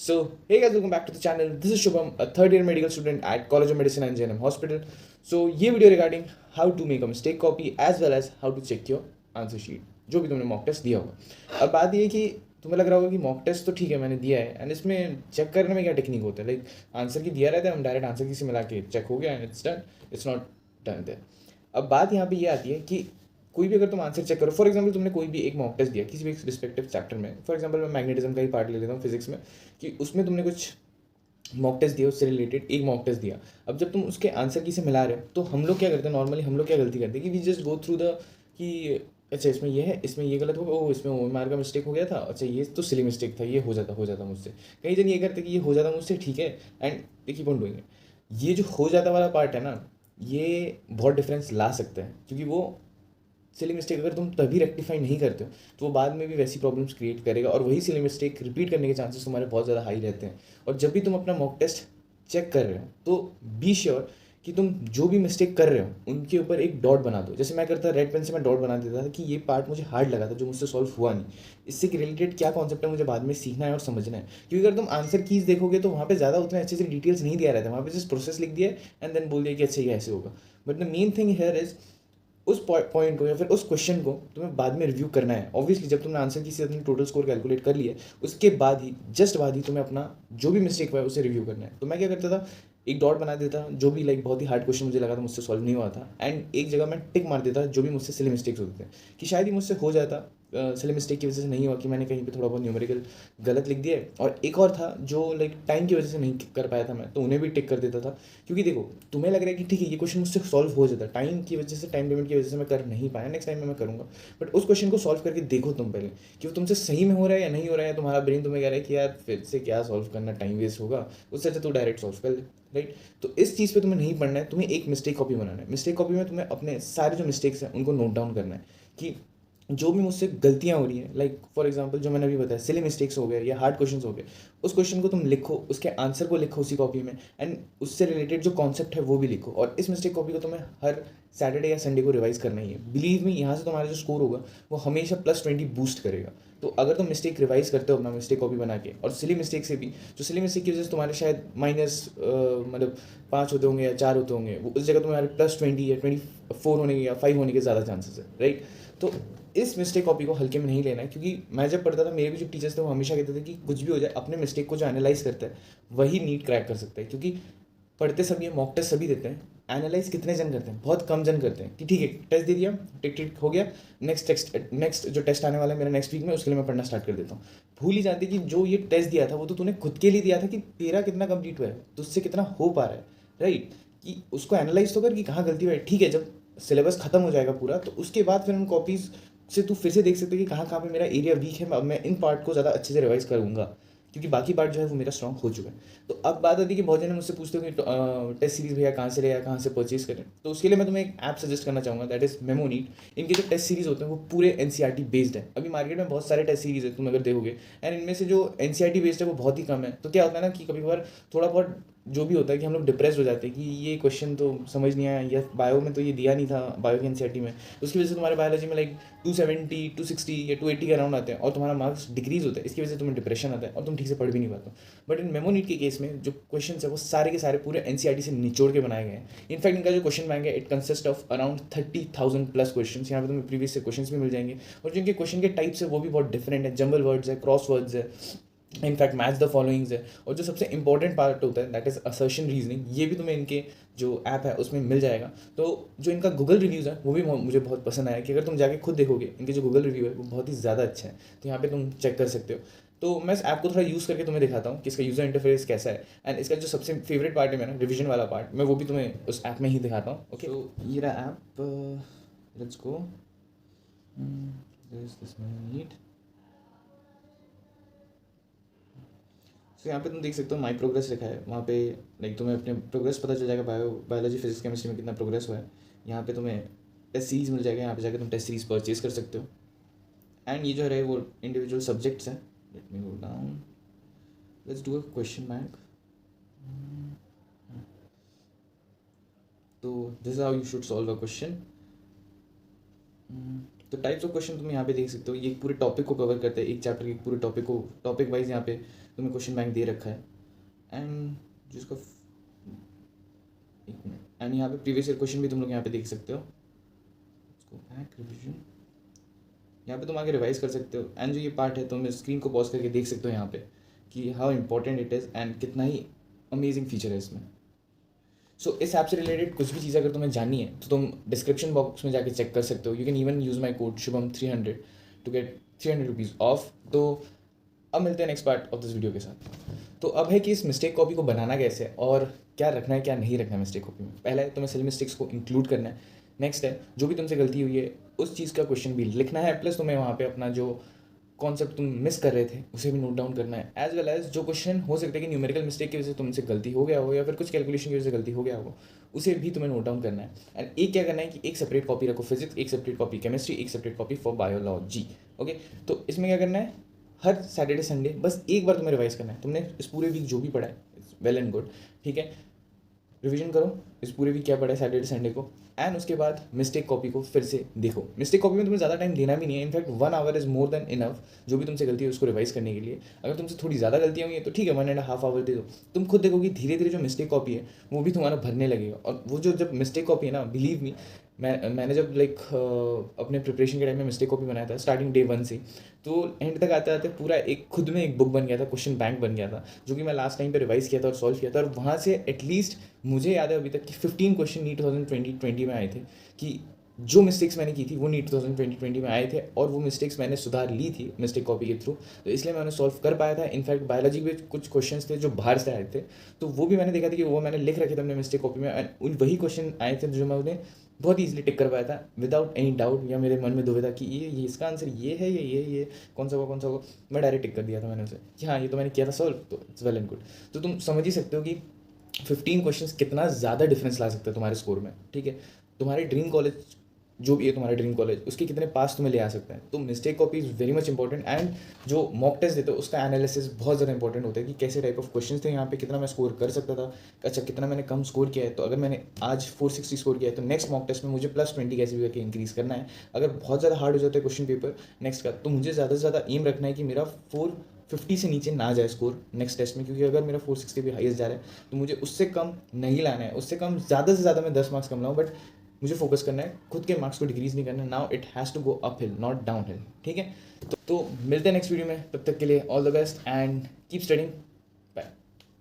So, hey guys, welcome back to the channel. This is Shubham, a third year medical student at College of Medicine and JNM Hospital. So, ये video regarding how to make a mistake copy as well as how to check your answer sheet, जो भी तुमने mock test दिया होगा. अब बात ये है कि तुम्हें लग रहा होगा कि मॉक टेस्ट तो ठीक है मैंने दिया है, एंड इसमें चेक करने में क्या टेक्निक होता है. लाइक आंसर की दिया रहता है, हम डायरेक्ट आंसर की से मिला के चेक हो गया and it's done. It's not done there. अब बात यहाँ पे ये आती है कि कोई भी अगर तुम आंसर चेक करो, फॉर एग्जांपल तुमने कोई भी एक मॉक टेस्ट दिया किसी भी रिस्पेक्टिव चैप्टर में, फॉर एग्जांपल मैं मैग्नेटिज्म का ही पार्ट ले लेता हूँ फिजिक्स में, कि उसमें तुमने कुछ मॉक टेस्ट दिया, उससे रिलेटेड एक मॉक टेस्ट दिया. अब जब तुम उसके आंसर की से मिला रहे हो तो हम लोग क्या करते हैं, नॉर्मली हम लोग क्या गलती करते हैं कि we just go through the कि अच्छा इसमें ये है, इसमें ये गलत हो गया, ओ इसमें ओ मार का मिस्टेक हो गया था, अच्छा ये तो सिली मिस्टेक था, ये हो जाता मुझसे. कई जन ये करते कि ये हो जाता मुझसे, ठीक है, and they keep on doing it. ये जो हो जाता वाला पार्ट है ना, ये बहुत डिफरेंस ला सकता है, क्योंकि वो सिली मिस्टेक अगर तुम तभी रेक्टिफाई नहीं करते हो तो वो बाद में भी वैसी प्रॉब्लम्स क्रिएट करेगा, और वही सिली मिस्टेक रिपीट करने के चांसेस तुम्हारे बहुत ज़्यादा हाई रहते हैं. और जब भी तुम अपना मॉक टेस्ट चेक कर रहे हो तो बी श्योर कि तुम जो भी मिस्टेक कर रहे हो उनके ऊपर एक डॉट बना दो. जैसे मैं करता, रेड पेन से मैं डॉट बना देता था कि ये पार्ट मुझे हार्ड लगा था जो मुझसे सॉल्व हुआ नहीं, इससे रिलेटेड क्या कॉन्सेप्ट है मुझे बाद में सीखना है और समझना है. क्योंकि अगर तुम आंसर कीज देखोगे तो वहाँ पे ज़्यादा उतने अच्छे से डिटेल्स नहीं दिया रहता है, वहाँ पे जस्ट प्रोसेस लिख दिया एंड देन बोल दिया कि अच्छा ये ऐसे होगा. But the main thing here is उस पॉइंट को या फिर उस क्वेश्चन को तुम्हें बाद में रिव्यू करना है. ऑब्वियसली जब तुमने आंसर की से अपनी टोटल स्कोर कैलकुलेट कर लिया है उसके बाद ही, जस्ट बाद ही तुम्हें अपना जो भी मिस्टेक हुआ है उसे रिव्यू करना है. तो मैं क्या करता था, एक डॉट बना देता जो भी लाइक बहुत ही हार्ड क्वेश्चन मुझे लगा था मुझसे सॉल्व नहीं हुआ था, एंड एक जगह मैं टिक मार देता जो भी मुझसे सिली मिस्टेक्स होते थे कि शायद ही मुझसे हो जाता. सिली मिस्टेक की वजह से नहीं हुआ कि मैंने कहीं पे थोड़ा बहुत न्यूमेरिकल गलत लिख दिया है, और एक और था जो लाइक टाइम की वजह से नहीं कर पाया था मैं, तो उन्हें भी टिक कर देता था. क्योंकि देखो तुम्हें लग रहा है कि ठीक है ये क्वेश्चन मुझसे सॉल्व हो जाता, टाइम की वजह से, टाइम लिमिट की वजह से मैं कर नहीं पाया, नेक्स्ट टाइम में मैं करूँगा. बट उस क्वेश्चन को सॉल्व करके देखो तुम पहले कि वो तुमसे सही में हो रहा है या नहीं हो रहा है. तुम्हारा ब्रेन तुम्हें कह रहा है कि यार फिर से क्या सॉल्व करना, टाइम वेस्ट होगा, उससे अच्छा तो डायरेक्ट सॉल्व कर ले. राइट. तो इस चीज़ पे तुम्हें नहीं पढ़ना है, तुम्हें एक मिस्टेक कॉपी बनाना है. मिस्टेक कॉपी में तुम्हें अपने सारे जो मिस्टेक्स हैं उनको नोट डाउन करना है कि जो भी मुझसे गलतियाँ हो रही हैं, लाइक फॉर एग्जांपल जो मैंने अभी बताया सिली मिस्टेक्स हो गए या हार्ड क्वेश्चंस हो गए, उस क्वेश्चन को तुम लिखो, उसके आंसर को लिखो उसी कॉपी में, एंड उससे रिलेटेड जो कॉन्सेप्ट है वो भी लिखो. और इस मिस्टेक कॉपी को तुम्हें हर सैटरडे या संडे को रिवाइज करना ही है. बिलीव मी, यहाँ से तुम्हारा जो स्कोर होगा वो हमेशा +20 बूस्ट करेगा. तो अगर तुम मिस्टेक रिवाइज करते हो अपना मिस्टेक कॉपी बना के, और सिली मिस्टेक से भी, जो सिली मिस्टेक की वजह से तुम्हारे शायद माइनस मतलब 5 होते होंगे या 4 होते होंगे, वो उस जगह तुम्हारे +20 या 24 होने के या 5 होने के ज़्यादा चांसेस है. राइट. तो इस मिस्टेक कॉपी को हल्के में नहीं लेना है, क्योंकि मैं जब पढ़ता था मेरे भी जो टीचर्स थे वो हमेशा कहते थे कि कुछ भी हो जाए अपने मिस्टेक को जो एनालाइज करता है वही नीट क्रैक कर सकता है. क्योंकि पढ़ते सब ये मॉक टेस्ट सभी देते हैं, एनालाइज कितने जन करते हैं, बहुत कम जन करते हैं कि ठीक है टेस्ट दे दिया, टिक टिक हो गया, नेक्स्ट जो टेस्ट आने वाला है मेरा नेक्स्ट वीक में उसके लिए मैं पढ़ना स्टार्ट कर देता हूँ. भूल ही जाते कि जो ये टेस्ट दिया था वो तो तूने खुद के लिए दिया था कि तेरा कितना कंप्लीट हुआ है, तुझसे कितना हो पा रहा है. राइट. कि उसको एनालाइज तो कर कि कहाँ गलती हुई है. ठीक है, जब सिलेबस खत्म हो जाएगा पूरा तो उसके बाद फिर उन कॉपीज़ से तू फिर से देख सकते हो कि कहाँ कहाँ पे मेरा एरिया वीक है, अब मैं इन पार्ट को ज़्यादा अच्छे से रिवाइज करूँगा, क्योंकि बाकी पार्ट जो है वो मेरा स्ट्रॉन्ग हो चुका है. तो अब बात आती है कि बहुत जन मुझसे पूछते हो कि टेस्ट सीरीज भैया कहाँ से ले या कहाँ से परचेज करें. तो उसके लिए मैं तुम्हें एक ऐप सजेस्ट करना चाहूँगा, दैट इज मेमोनीट. इनके जो टेस्ट सीरीज होते हैं वो पूरे एनसीईआरटी बेस्ड है. अभी मार्केट में बहुत सारे टेस्ट सीरीज है तुम अगर देखोगे, एंड इनमें से जो एनसीईआरटी बेस्ड है वो बहुत ही कम है. तो क्या होता है ना कि कभी कभार थोड़ा बहुत जो भी होता है कि हम लोग डिप्रेस हो जाते हैं कि ये क्वेश्चन तो समझ नहीं आया, या बायो में तो ये दिया नहीं था, बायो की एनसीईआरटी में, उसकी वजह से तुम्हारे बायोलॉजी में लाइक 270 260 या 280 के अराउंड आते हैं और तुम्हारा मार्क्स डिक्रीज होता है. इसकी वजह से तुम्हें डिप्रेशन आता है और तुम ठीक से पढ़ भी नहीं पाते हो. बट इन मेमोनीट के केस में जो क्वेश्चन है वो सारे के सारे पूरे एनसीईआरटी से निचोड़ के बनाए गए हैं. इनफैक्ट इनका जो क्वेश्चन बैंक है it consist of around 30,000+ question. यहाँ पे तुम्हें प्रीवियस से क्वेश्चन भी मिल जाएंगे, और जिनके क्वेश्चन के टाइप्स है वो भी बहुत डिफरेंट है. जंबल वर्ड्स है, क्रॉस वर्ड्स है, इनफैक्ट मैच द फॉलोइंग्स है, और जो सबसे इंपॉर्टेंट पार्ट होता है दैट इज असर्शन रीजनिंग, ये भी तुम्हें इनके जो ऐप है उसमें मिल जाएगा. तो जो इनका गूगल रिव्यूज़ है वो भी मुझे बहुत पसंद आया कि अगर तुम जाके खुद देखोगे इनके जो गूगल रिव्यू है वो बहुत ही ज़्यादा अच्छा है. तो यहाँ पे तुम चेक कर सकते हो. तो मैं इस ऐप को थोड़ा यूज़ करके तुम्हें दिखाता हूँ कि इसका यूज़र इंटरफेस कैसा है, एंड इसका जो सबसे फेवरेट पार्ट है मेरा रिविजन वाला पार्ट, मैं वो भी तुम्हें उस ऐप में ही दिखाता हूँ. ओके, तो ये रहा app, let's go. This need. तो यहाँ पे तुम देख सकते हो माई प्रोग्रेस लिखा है, वहाँ पे लाइक तुम्हें अपने प्रोग्रेस पता चल जाएगा, बायोलॉजी फिजिक्स केमिस्ट्री में कितना प्रोग्रेस हुआ है. यहाँ पे तुम्हें टेस्ट सीरीज मिल जाएगा, यहाँ पे जाकर तुम टेस्ट सीरीज परचेज कर सकते हो. एंड ये जो है वो इंडिविजुअल सब्जेक्ट्स हैं. Let me go down, let's do a question bank. तो this is how you should solve a question. तो टाइप्स ऑफ क्वेश्चन तुम यहाँ पे देख सकते हो, ये पूरे टॉपिक को कवर करते हैं, एक चैप्टर के पूरे टॉपिक को टॉपिक वाइज यहाँ पे तुम्हें क्वेश्चन बैंक दे रखा है। एंड जिसका एक मिनट, एंड यहाँ पे प्रीवियस ईयर क्वेश्चन भी तुम लोग यहाँ पे देख सकते हो। उसको बैक रिविजन यहाँ पे तुम आगे रिवाइज कर सकते हो। एंड जो ये पार्ट है तुम स्क्रीन को पॉज करके देख सकते हो यहाँ पे कि how important it is and कितना ही अमेजिंग फीचर है इसमें। सो इस ऐप से रिलेटेड कुछ भी चीज़ अगर तुम्हें जाननी है तो तुम डिस्क्रिप्शन बॉक्स में जाके चेक कर सकते हो। You can even use my code शुभम300 टू गेट 300 रुपीज़ ऑफ। तो अब मिलते हैं next part of this video के साथ। तो अब है कि इस मिस्टेक कॉपी को बनाना कैसे है और क्या रखना है क्या नहीं रखना है मिस्टेक कॉपी में। पहला है तुम्हें सेल मिस्टेक्स को इंक्लूड करना है। नेक्स्ट है जो भी तुमसे गलती हुई है उस चीज़ का क्वेश्चन भी लिखना है, प्लस तुम्हें वहाँ पे अपना जो कॉन्सेप्ट तुम मिस कर रहे थे उसे भी नोट डाउन करना है। एज वेल एज जो क्वेश्चन हो सकता है कि न्यूमेरिकल मिस्टेक की वजह से तुमसे गलती हो गया हो या फिर कुछ कैलकुलेशन की वजह से गलती हो गया हो, उसे भी तुम्हें नोट डाउन करना है। एंड एक क्या करना है कि एक सेपरेट कॉपी रखो फिजिक्स, एक सेपरेट कॉपी केमिस्ट्री, एक separate copy for biology. Okay, तो इसमें क्या करना है, हर सैटरडे संडे बस एक बार तुम्हें रिवाइज करना है। तुमने इस पूरे वीक जो भी पढ़ा है इट्स वेल एंड गुड, ठीक है, रिवीजन करो इस पूरे वीक क्या पढ़ा है सैटरडे संडे को। एंड उसके बाद मिस्टेक कॉपी को फिर से देखो। मिस्टेक कॉपी में तुम्हें ज़्यादा टाइम देना भी नहीं है, in fact 1 our is more than enough जो भी तुमसे गलती है उसको रिवाइज करने के लिए। अगर तुमसे थोड़ी ज़्यादा गलतियाँ हुई हैं तो ठीक है 1.5 आवर दे दो। तुम खुद देखोगे धीरे धीरे जो मिस्टेक कॉपी है वो भी तुम्हारा भरने लगेगा। और वो जो जब मिस्टेक कॉपी है ना, बिलीव मी, मैंने जब अपने प्रिपरेशन के टाइम में मिस्टेक कॉपी बनाया था स्टार्टिंग डे 1 से, तो एंड तक आते आते पूरा एक खुद में एक बुक बन गया था, क्वेश्चन बैंक बन गया था, जो कि मैं लास्ट टाइम पे रिवाइज किया था और सॉल्व किया था। और वहाँ से एटलीस्ट मुझे याद है अभी तक कि 15 क्वेश्चन नीट 2020 में आए थे, कि जो मिस्टेक्स मैंने की थी वो नीट 2020 में आए थे और वो मिस्टेक्स मैंने सुधार ली थी मिस्टेक कॉपी के थ्रू, तो इसलिए मैं उन्हें सॉल्व कर पाया था। इनफैक्ट बायोलॉजी में कुछ क्वेश्चंस थे जो बाहर से आए थे, तो वो भी मैंने देखा था कि वो मैंने लिख रखे थे अपने मिस्टेक कॉपी में। उन वही क्वेश्चन आए थे जो मैं उन्हें बहुत ईजिली टिक कर पाया था विदाउट एनी डाउट, या मेरे मन में दुविधा कि ये इसका आंसर ये है, ये कौन सा होगा, मैं डायरेक्ट टिक कर दिया था मैंने उसे कि हाँ ये तो मैंने किया था सॉल्व, तो इट्स वेल एंड गुड। तो तुम समझ ही सकते हो कि 15 क्वेश्चंस कितना ज़्यादा डिफरेंस ला सकते हैं तुम्हारे स्कोर में, ठीक है। तुम्हारे ड्रीम कॉलेज जो भी है, तुम्हारा ड्रीम कॉलेज, उसके कितने पास तुम्हें ले आ सकते हैं। तो mistake copy is very much important. And जो मॉक टेस्ट देते हो उसका एनालिसिस बहुत ज़्यादा इंपॉर्टेंट होता है कि कैसे टाइप ऑफ क्वेश्चन थे यहाँ पे, कितना मैं स्कोर कर सकता था, अच्छा कितना मैंने कम स्कोर किया है। तो अगर मैंने आज 460 स्कोर किया है तो नेक्स्ट मॉक टेस्ट में मुझे +20 कैसे भी करके इंक्रीज़ करना है। अगर बहुत ज़्यादा हार्ड हो जाता है क्वेश्चन पेपर नेक्स्ट का, तो मुझे ज़्यादा से ज़्यादा एम रखना है कि मेरा 450 से नीचे ना जाए स्कोर नेक्स्ट टेस्ट में, क्योंकि अगर मेरा 460 भी हाईएस्ट जा रहा है तो मुझे उससे कम नहीं लाना है। उससे कम ज़्यादा से ज़्यादा मैं 10 मार्क्स कम लाऊँ, बट मुझे फोकस करना है, खुद के मार्क्स को डिक्रीज नहीं करना। Now it has to go up hill not down hill, ठीक है। तो मिलते हैं नेक्स्ट वीडियो में, तब तक के लिए all the best and keep studying.